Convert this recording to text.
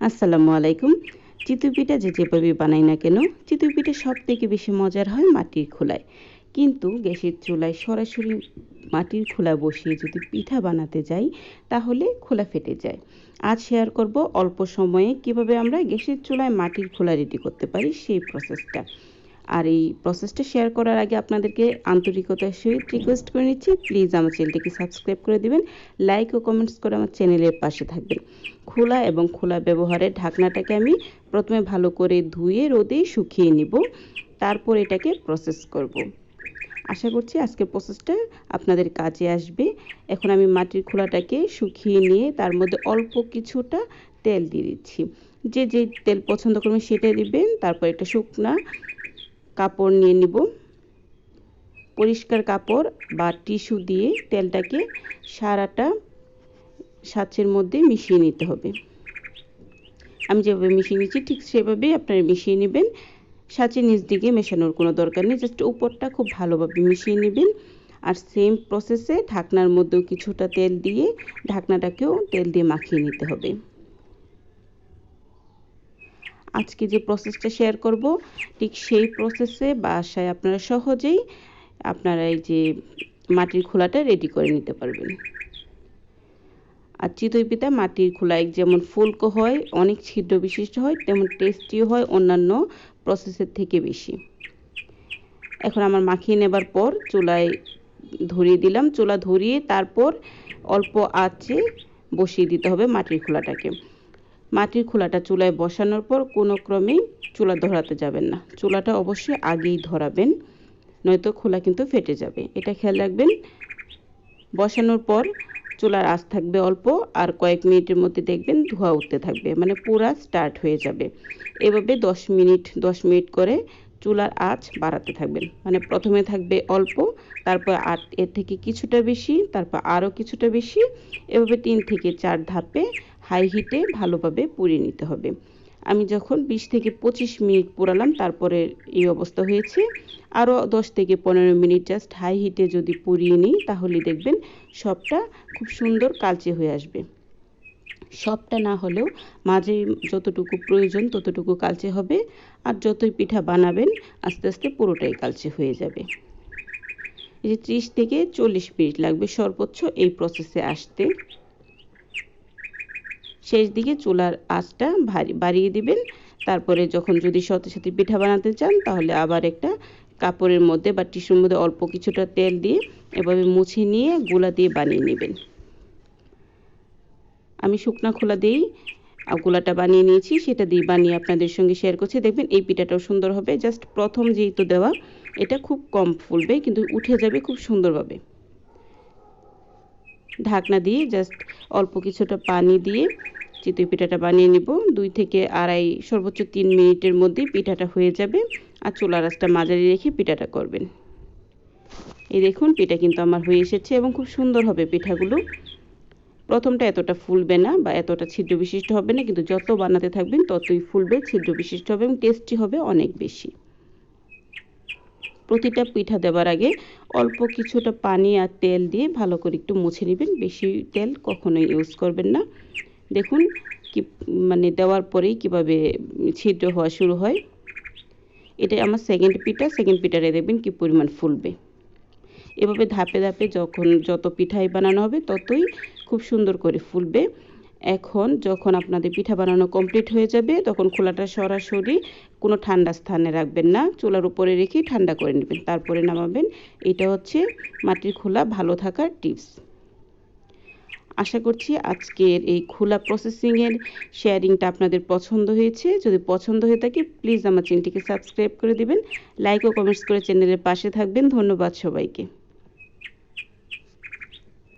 আসসালামু আলাইকুম। চিতই পিঠা যেভাবে বানাই না কেন, চিতই পিঠা সবথেকে বেশি মজার হয় মাটির খোলায়। কিন্তু গ্যাসের চুলায় সরাসরি মাটির খোলা বসিয়ে যদি পিঠা বানাতে যাই, তাহলে খোলা ফেটে যায়। আজ শেয়ার করব অল্প সময়ে কিভাবে আমরা গ্যাসের চুলায় মাটির খোলা রেডি করতে পারি সেই প্রসেসটা। আর এই প্রসেসটা শেয়ার করার আগে আপনাদেরকে আন্তরিকতার সহিত রিকোয়েস্ট করে নিচ্ছি, প্লিজ আমার চ্যানেলটিকে সাবস্ক্রাইব করে দিবেন, লাইক ও কমেন্টস করে আমার চ্যানেলের পাশে থাকবেন। খোলা এবং খোলা ব্যবহারের ঢাকনাটাকে আমি প্রথমে ভালো করে ধুয়ে রোদে শুকিয়ে নিব, তারপর এটাকে প্রসেস করব। আশা করছি আজকের প্রসেসটা আপনাদের কাজে আসবে। এখন আমি মাটির খোলাটাকে শুকিয়ে নিয়ে তার মধ্যে অল্প কিছুটা তেল দিয়ে দিচ্ছি। যে যে তেল পছন্দ করবেন সেটা দিবেন। তারপর একটা শুকনা কাপড় নিয়ে নিব, পরিষ্কার কাপড় বা টিস্যু দিয়ে তেলটাকে সারাটা সাঁচের মধ্যে মিশিয়ে নিতে হবে। আমি যেভাবে মিশিয়ে নিচ্ছি ঠিক সেভাবেই আপনারা মিশিয়ে নেবেন। সাঁচের নিচ দিকে মেশানোর কোনো দরকার নেই, জাস্ট উপরটা খুব ভালোভাবে মিশিয়ে নেবেন। আর সেম প্রসেসে ঢাকনার মধ্যেও কিছুটা তেল দিয়ে ঢাকনাটাকেও তেল দিয়ে মাখিয়ে নিতে হবে। আজকে যে প্রসেসটা শেয়ার করব ঠিক সেই প্রসেসে বাসায় আপনারা সহজেই আপনারা এই যে মাটির খোলাটা রেডি করে নিতে পারবেন। আর চিতই পিঠা মাটির খোলায় যেমন ফুলকো হয়, অনেক ছিদ্র বিশিষ্ট হয়, তেমন টেস্টিও হয় অন্যান্য প্রসেসের থেকে বেশি। এখন আমার মাখিয়ে নেবার পর চুলায় ধরিয়ে দিলাম। চুলা ধরিয়ে তারপর অল্প আঁচে বসিয়ে দিতে হবে মাটির খোলাটাকে। মাটির খোলাটা চুলায় বসানোর পর কোনো ক্রমেই চুলা ধরাতে যাবেন না, চুলাটা অবশ্যই আগেই ধরাবেন, নয়তো খোলা কিন্তু ফেটে যাবে, এটা খেয়াল রাখবেন। বসানোর পর চুলার আঁচ থাকবে অল্প, আর কয়েক মিনিটের মধ্যে দেখবেন ধোঁয়া উঠতে থাকবে, মানে পুরা স্টার্ট হয়ে যাবে। এভাবে 10 মিনিট করে চুলার আঁচ বাড়াতে থাকবেন, মানে প্রথমে থাকবে অল্প, তারপর এর থেকে কিছুটা বেশি, তারপর আরও কিছুটা বেশি, এভাবে 3 থেকে 4 ধাপে হাই হিটে ভালোভাবে পুড়িয়ে নিতে হবে। আমি যখন 20 থেকে 25 মিনিট পোড়ালাম তারপরে এই অবস্থা হয়েছে। আরও 10 থেকে 15 মিনিট জাস্ট হাই হিটে যদি পুড়িয়ে নিই তাহলে দেখবেন সবটা খুব সুন্দর কালচে হয়ে আসবে। সবটা না হলেও মাঝে যতটুকু প্রয়োজন ততটুকু কালচে হবে, আর যতই পিঠা বানাবেন আস্তে আস্তে পুরোটাই কালচে হয়ে যাবে। এই যে 30 থেকে 40 মিনিট লাগবে সর্বোচ্চ এই প্রসেসে আসতে। শেষ দিকে চুলার আঁচটা বাড়িয়ে দিবেন। তারপরে যখন যদি সাথে সাথে পিঠা বানাতে চান তাহলে আবার একটা কাপড়ের মধ্যে বা টিস্যুর মধ্যে অল্প কিছুটা তেল দিয়ে এভাবে মুছে নিয়ে গোলা দিয়ে বানিয়ে নেবেন। আমি শুকনা খোলা দিয়েই গোলাটা বানিয়ে নিয়েছি, সেটা দিয়ে বানিয়ে আপনাদের সঙ্গে শেয়ার করছি। দেখবেন এই পিঠাটাও সুন্দর হবে, জাস্ট প্রথম যেহেতু দেওয়া এটা খুব কম ফুলবে কিন্তু উঠে যাবে খুব সুন্দরভাবে। ঢাকনা দিয়ে জাস্ট অল্প কিছুটা পানি দিয়ে চিতই পিঠাটা বানিয়ে নিব। 2 থেকে আড়াই সর্বোচ্চ 3 মিনিটের মধ্যেই পিঠাটা হয়ে যাবে। আর চুলার আঁচটা মাঝারি রেখে পিঠাটা করবেন। এই দেখুন পিঠা কিন্তু আমার হয়ে এসেছে এবং খুব সুন্দর হবে পিঠাগুলো। প্রথমটা এতটা ফুলবে না বা এতটা ছিদ্র বিশিষ্ট হবে না, কিন্তু যত বানাতে থাকবেন ততই ফুলবে, ছিদ্র বিশিষ্ট হবে এবং টেস্টি হবে অনেক বেশি। প্রতিটা পিঠা দেওয়ার আগে অল্প কিছুটা পানি আর তেল দিয়ে ভালো করে একটু মুছে নেবেন, বেশি তেল কখনোই ইউজ করবেন না। দেখুন কি মানে দেওয়ার পরেই কিভাবে ছিদ্র হওয়া শুরু হয়। এটা আমার সেকেন্ড পিঠারে দেখবেন কি পরিমাণ ফুলবে। এভাবে ধাপে ধাপে যত পিঠাই বানানো হবে ততই খুব সুন্দর করে ফুলবে। এখন যখন আপনাদের পিঠা বানানো কমপ্লিট হয়ে যাবে তখন খোলাটা সরাসরি কোনো ঠান্ডা স্থানে রাখবেন না, চুলার উপরে রেখে ঠান্ডা করে নেবেন, তারপরে নামাবেন। এটা হচ্ছে মাটির খোলা ভালো থাকার টিপস। আশা করছি আজকের এই খোলা প্রসেসিংয়ের শেয়ারিংটা আপনাদের পছন্দ হয়েছে। যদি পছন্দ হয়ে থাকে প্লিজ আমার চ্যানেলটিকে সাবস্ক্রাইব করে দিবেন, লাইক ও কমেন্টস করে চ্যানেলের পাশে থাকবেন। ধন্যবাদ সবাইকে।